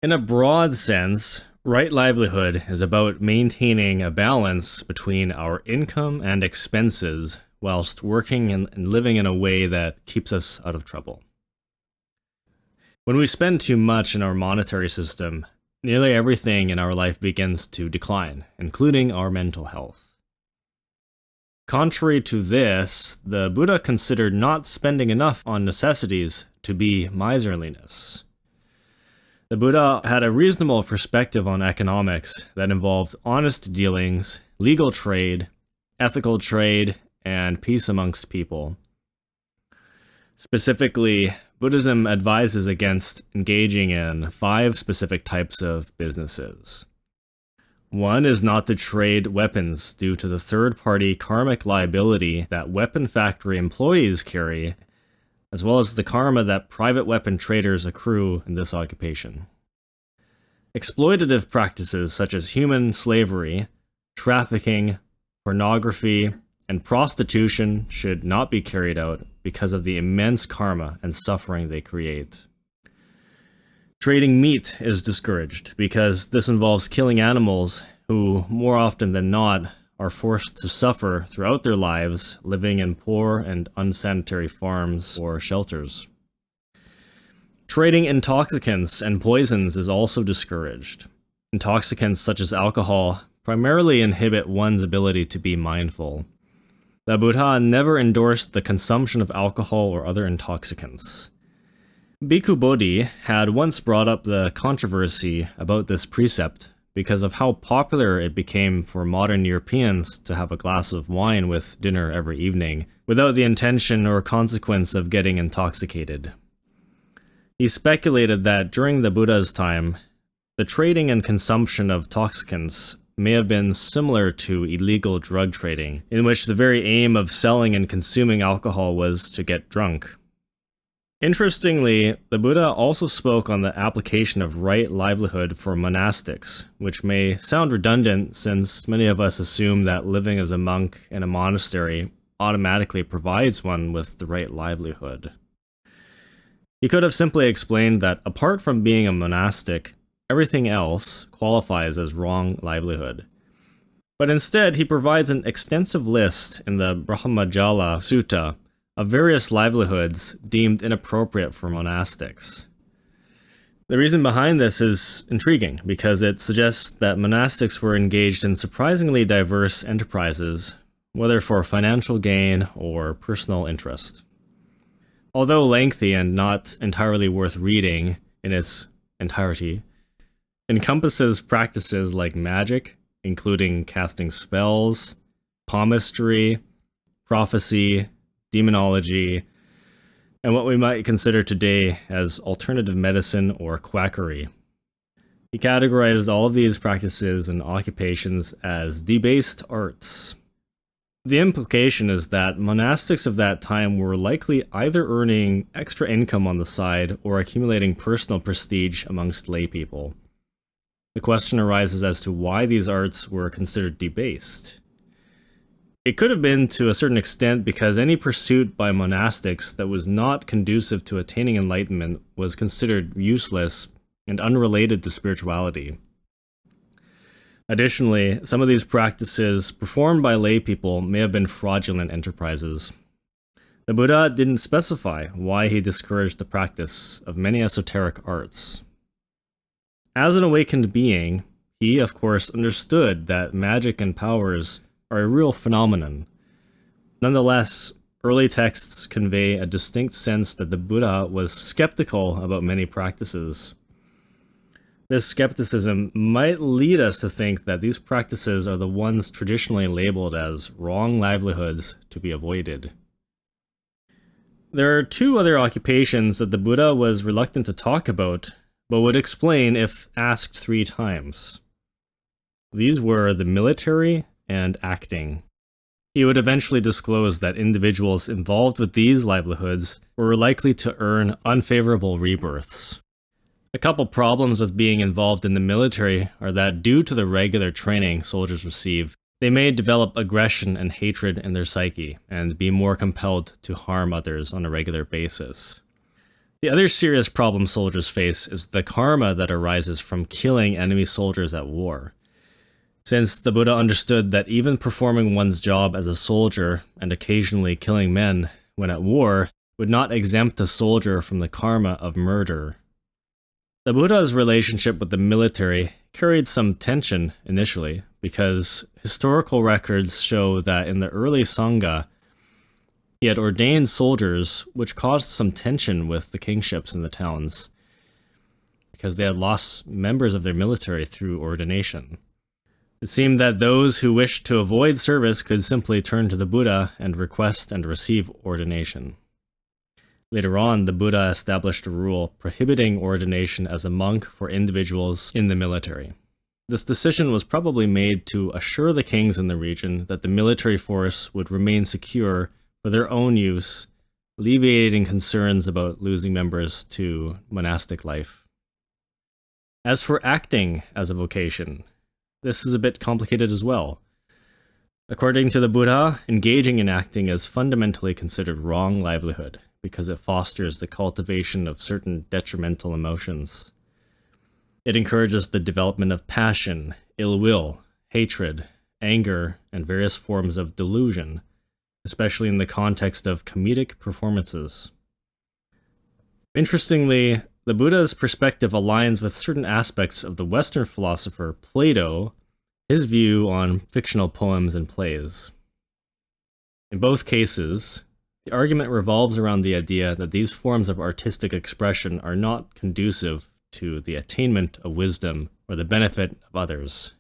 In a broad sense, right livelihood is about maintaining a balance between our income and expenses whilst working and living in a way that keeps us out of trouble. When we spend too much in our monetary system, nearly everything in our life begins to decline, including our mental health. Contrary to this, the Buddha considered not spending enough on necessities to be miserliness. The Buddha had a reasonable perspective on economics that involved honest dealings, legal trade, ethical trade, and peace amongst people. Specifically, Buddhism advises against engaging in 5 specific types of businesses. One is not to trade weapons due to the third-party karmic liability that weapon factory employees carry, as well as the karma that private weapon traders accrue in this occupation. Exploitative practices such as human slavery, trafficking, pornography, and prostitution should not be carried out because of the immense karma and suffering they create. Trading meat is discouraged because this involves killing animals who, more often than not, are forced to suffer throughout their lives living in poor and unsanitary farms or shelters. Trading intoxicants and poisons is also discouraged. Intoxicants such as alcohol primarily inhibit one's ability to be mindful. The Buddha never endorsed the consumption of alcohol or other intoxicants. Bhikkhu Bodhi had once brought up the controversy about this precept because of how popular it became for modern Europeans to have a glass of wine with dinner every evening, without the intention or consequence of getting intoxicated. He speculated that during the Buddha's time, the trading and consumption of toxicants may have been similar to illegal drug trading, in which the very aim of selling and consuming alcohol was to get drunk. Interestingly, the Buddha also spoke on the application of right livelihood for monastics, which may sound redundant since many of us assume that living as a monk in a monastery automatically provides one with the right livelihood. He could have simply explained that apart from being a monastic, everything else qualifies as wrong livelihood. But instead, he provides an extensive list in the Brahmajala Sutta of various livelihoods deemed inappropriate for monastics. The reason behind this is intriguing because it suggests that monastics were engaged in surprisingly diverse enterprises, whether for financial gain or personal interest. Although lengthy and not entirely worth reading in its entirety, encompasses practices like magic, including casting spells, palmistry, prophecy, demonology, and what we might consider today as alternative medicine or quackery. He categorized all of these practices and occupations as debased arts. The implication is that monastics of that time were likely either earning extra income on the side or accumulating personal prestige amongst lay people. The question arises as to why these arts were considered debased. It could have been to a certain extent because any pursuit by monastics that was not conducive to attaining enlightenment was considered useless and unrelated to spirituality. Additionally, some of these practices performed by lay people may have been fraudulent enterprises. The Buddha didn't specify why he discouraged the practice of many esoteric arts. As an awakened being, he, of course, understood that magic and powers are a real phenomenon. Nonetheless, early texts convey a distinct sense that the Buddha was skeptical about many practices. This skepticism might lead us to think that these practices are the ones traditionally labeled as wrong livelihoods to be avoided. There are 2 other occupations that the Buddha was reluctant to talk about, but would explain if asked 3 times. These were the military and acting. He would eventually disclose that individuals involved with these livelihoods were likely to earn unfavorable rebirths. A couple problems with being involved in the military are that due to the regular training soldiers receive, they may develop aggression and hatred in their psyche and be more compelled to harm others on a regular basis. The other serious problem soldiers face is the karma that arises from killing enemy soldiers at war. Since the Buddha understood that even performing one's job as a soldier and occasionally killing men when at war would not exempt a soldier from the karma of murder. The Buddha's relationship with the military carried some tension initially, because historical records show that in the early Sangha, he had ordained soldiers, which caused some tension with the kingships in the towns, because they had lost members of their military through ordination. It seemed that those who wished to avoid service could simply turn to the Buddha and request and receive ordination. Later on, the Buddha established a rule prohibiting ordination as a monk for individuals in the military. This decision was probably made to assure the kings in the region that the military force would remain secure for their own use, alleviating concerns about losing members to monastic life. As for acting as a vocation, this is a bit complicated as well. According to the Buddha, engaging in acting is fundamentally considered wrong livelihood because it fosters the cultivation of certain detrimental emotions. It encourages the development of passion, ill will, hatred, anger, and various forms of delusion, especially in the context of comedic performances. Interestingly, the Buddha's perspective aligns with certain aspects of the Western philosopher Plato, his view on fictional poems and plays. In both cases, the argument revolves around the idea that these forms of artistic expression are not conducive to the attainment of wisdom or the benefit of others.